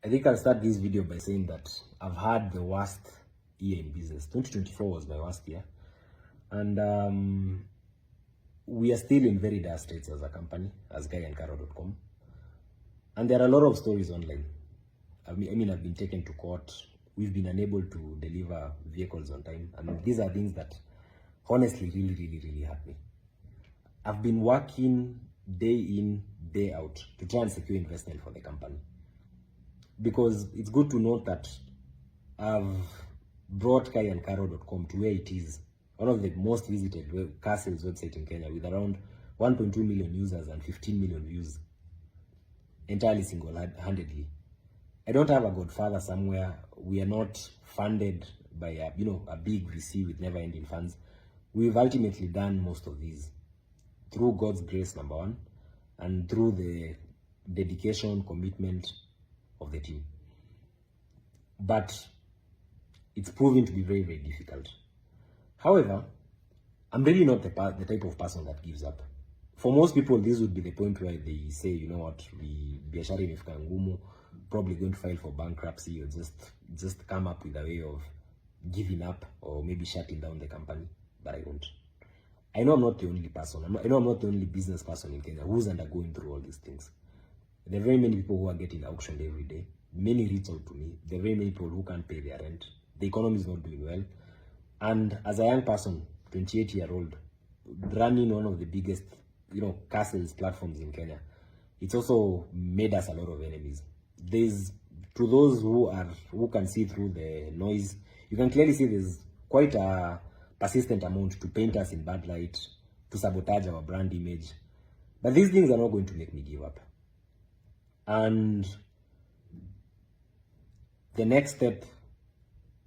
I think I'll start this video by saying that I've had the worst year in business. 2024 was my worst year. And we are still in very dire straits as a company, as guyandcaro.com. And there are a lot of stories online. I've been taken to court. We've been unable to deliver vehicles on time. And these are things that honestly really hurt me. I've been working day in, day out to try and secure investment for the company. Because it's good to note that I've brought guyandcaro.com to where it is, one of the most visited car sales website in Kenya, with around 1.2 million users and 15 million views, entirely single-handedly. I don't have a godfather somewhere. We are not funded by a big VC with never-ending funds. We've ultimately done most of these through God's grace, number one, and through the dedication, commitment of the team. But it's proving to be very difficult. However, I'm really not the type of person that gives up. For most people, this would be the point where they say, you know what, biashara imefika ngumu, probably going to file for bankruptcy, or just come up with a way of giving up or maybe shutting down the company. But I won't. I know I'm not the only person. I know I'm not the only business person in Kenya who's undergoing through all these things. There are very many people who are getting auctioned every day. Many reach out to me. There are very many people who can't pay their rent. The economy is not doing well. And as a young person, 28-year-old, running one of the biggest, car sales platforms in Kenya, it's also made us a lot of enemies. To those who can see through the noise, you can clearly see there's quite a persistent amount to paint us in bad light, to sabotage our brand image. But these things are not going to make me give up. And the next step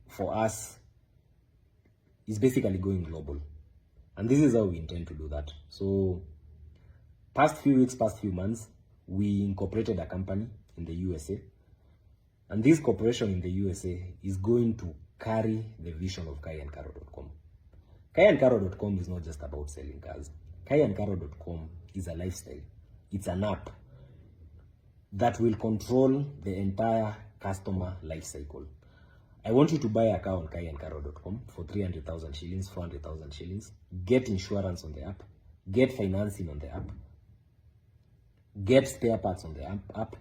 for us is basically going global. And this is how we intend to do that. So past few weeks, past few months, we incorporated a company in the USA. And this corporation in the USA is going to carry the vision of guyandcaro.com. Guyandcaro.com is not just about selling cars. Guyandcaro.com is a lifestyle. It's an app that will control the entire customer life cycle. I want you to buy a car on guyandcaro.com for 300,000 shillings, 400,000 shillings. Get insurance on the app. Get financing on the app. Get spare parts on the app.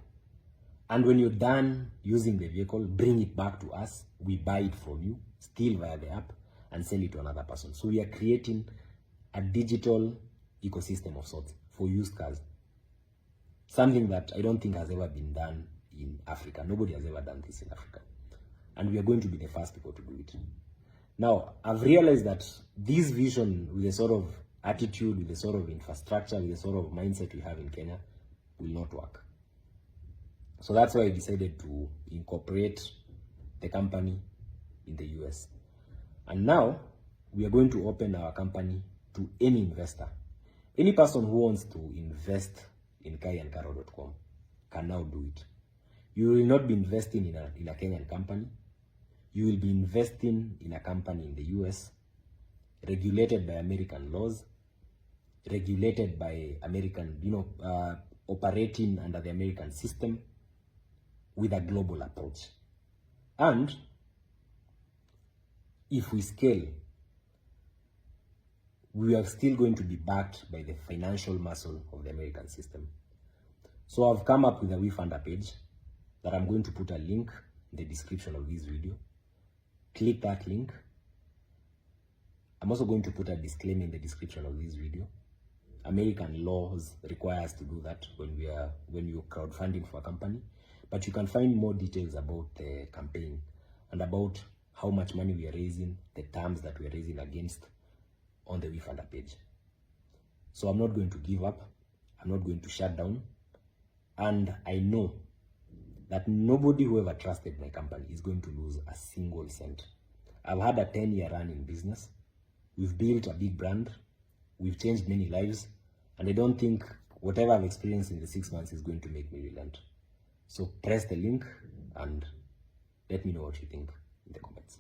And when you're done using the vehicle, bring it back to us. We buy it from you, still via the app, and sell it to another person. So we are creating a digital ecosystem of sorts for used cars. Something that I don't think has ever been done in Africa. Nobody has ever done this in Africa. And we are going to be the first people to do it. Now, I've realized that this vision, with the sort of attitude, with the sort of infrastructure, with the sort of mindset we have in Kenya, will not work. So that's why I decided to incorporate the company in the US. And now, we are going to open our company to any investor. Any person who wants to invest in guyandcaro.com can now do it. You will not be investing in a Kenyan company. You will be investing in a company in the US, regulated by American laws, regulated by American, operating under the American system with a global approach. And if we scale, we are still going to be backed by the financial muscle of the American system. So I've come up with a WeFunder page that I'm going to put a link in the description of this video. Click that link. I'm also going to put a disclaimer in the description of this video. American laws require us to do that when you're crowdfunding for a company. But you can find more details about the campaign and about how much money we are raising, the terms that we are raising against, on the WeFunder page. So I'm not going to give up. I'm not going to shut down. And I know that nobody who ever trusted my company is going to lose a single cent. I've had a 10-year run in business. We've built a big brand. We've changed many lives. And I don't think whatever I've experienced in the 6 months is going to make me relent. So press the link and let me know what you think in the comments.